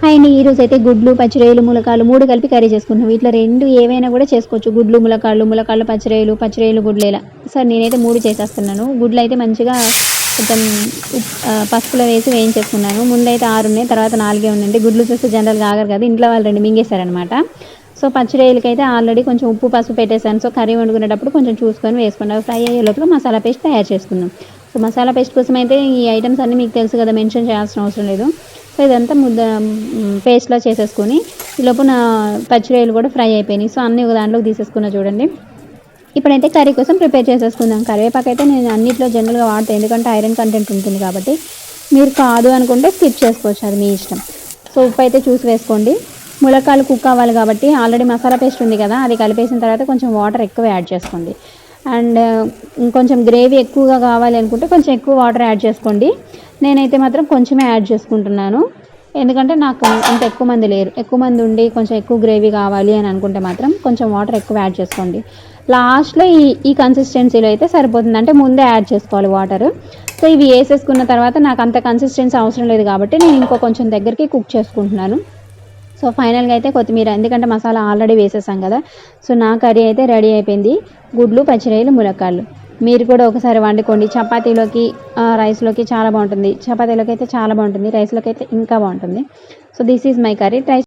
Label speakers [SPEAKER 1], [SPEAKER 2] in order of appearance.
[SPEAKER 1] Hi అండి. ఈరోజు అయితే గుడ్లు, పచ్చిరొయ్యలు, ములక్కాడలు 3 కలిపి కర్రీ చేసుకుంటున్నాం. వీటిలో 2 ఏవైనా కూడా చేసుకోవచ్చు. గుడ్లు, ములక్కాడలు, ములక్కాడలు పచ్చిరొయ్యలు, పచ్చిరొయ్యలు గుడ్లు ఇలా. సార్ నేనైతే 3 చేసేస్తున్నాను. గుడ్లు అయితే మంచిగా కొంచెం పసుపులో వేసి వేయించేసుకున్నాను. ముందైతే 6 ఉన్నాయి, తర్వాత 4 ఉందండి. గుడ్లు చూస్తే జనరల్గా ఆగరు కదా, ఇంట్లో వాళ్ళు 2 మింగేశారనమాట. సో పచ్చిరొయ్యలకైతే ఆల్రెడీ కొంచెం ఉప్పు పసుపు పెట్టేశాను. సో కర్రీ వండుకునేటప్పుడు కొంచెం చూసుకొని వేసుకున్నాను. ఫ్రై అయ్యే లోపల మసాలా పేస్ట్ తయారు చేసుకుందాం. సో మసాలా పేస్ట్ కోసం అయితే ఈ ఐటమ్స్ అన్నీ మీకు తెలుసు కదా, మెన్షన్ చేయాల్సిన అవసరం లేదు. సో ఇదంతా పేస్ట్లా చేసేసుకొని ఈలోపు నా పచ్చిరొయ్యలు కూడా ఫ్రై అయిపోయినాయి. సో అన్నీ ఒక దాంట్లోకి తీసేసుకున్నా చూడండి. ఇప్పుడైతే కర్రీ కోసం ప్రిపేర్ చేసేసుకుందాం. కరివేపాకు అయితే నేను అన్నింటిలో జనరల్గా వాడతాను, ఎందుకంటే ఐరన్ కంటెంట్ ఉంటుంది కాబట్టి. మీరు కాదు అనుకుంటే స్కిప్ చేసుకోవచ్చు, అది మీ ఇష్టం. సో ఉప్పు అయితే చూసి వేసుకోండి. ములక్కాడలు కుక్ అవ్వాలి కాబట్టి ఆల్రెడీ మసాలా పేస్ట్ ఉంది కదా, అది కలిపేసిన తర్వాత కొంచెం వాటర్ ఎక్కువ యాడ్ చేసుకోండి. అండ్ ఇంకొంచెం గ్రేవీ ఎక్కువగా కావాలి అనుకుంటే కొంచెం ఎక్కువ వాటర్ యాడ్ చేసుకోండి. నేనైతే మాత్రం కొంచెమే యాడ్ చేసుకుంటున్నాను, ఎందుకంటే నాకు అంత ఎక్కువ మంది లేరు. ఎక్కువ మంది ఉండి కొంచెం ఎక్కువ గ్రేవీ కావాలి అని అనుకుంటే మాత్రం కొంచెం వాటర్ ఎక్కువ యాడ్ చేసుకోండి. లాస్ట్లో ఈ కన్సిస్టెన్సీలో అయితే సరిపోతుంది, అంటే ముందే యాడ్ చేసుకోవాలి వాటర్. సో ఇవి వేసేసుకున్న తర్వాత నాకు అంత కన్సిస్టెన్సీ అవసరం లేదు కాబట్టి నేను ఇంకో కొంచెం దగ్గరికి కుక్ చేసుకుంటున్నాను. సో ఫైనల్గా అయితే కొత్తిమీర, ఎందుకంటే మసాలా ఆల్రెడీ వేసేసాం కదా. సో నా కర్రీ అయితే రెడీ అయిపోయింది. గుడ్లు, పచ్చిరొయ్యలు, ములక్కాడలు. మీరు కూడా ఒకసారి వండుకోండి. చపాతీలోకి రైస్లోకి చాలా బాగుంటుంది. చపాతీలోకి అయితే చాలా బాగుంటుంది, రైస్లోకి అయితే ఇంకా బాగుంటుంది. So this is my curry. Try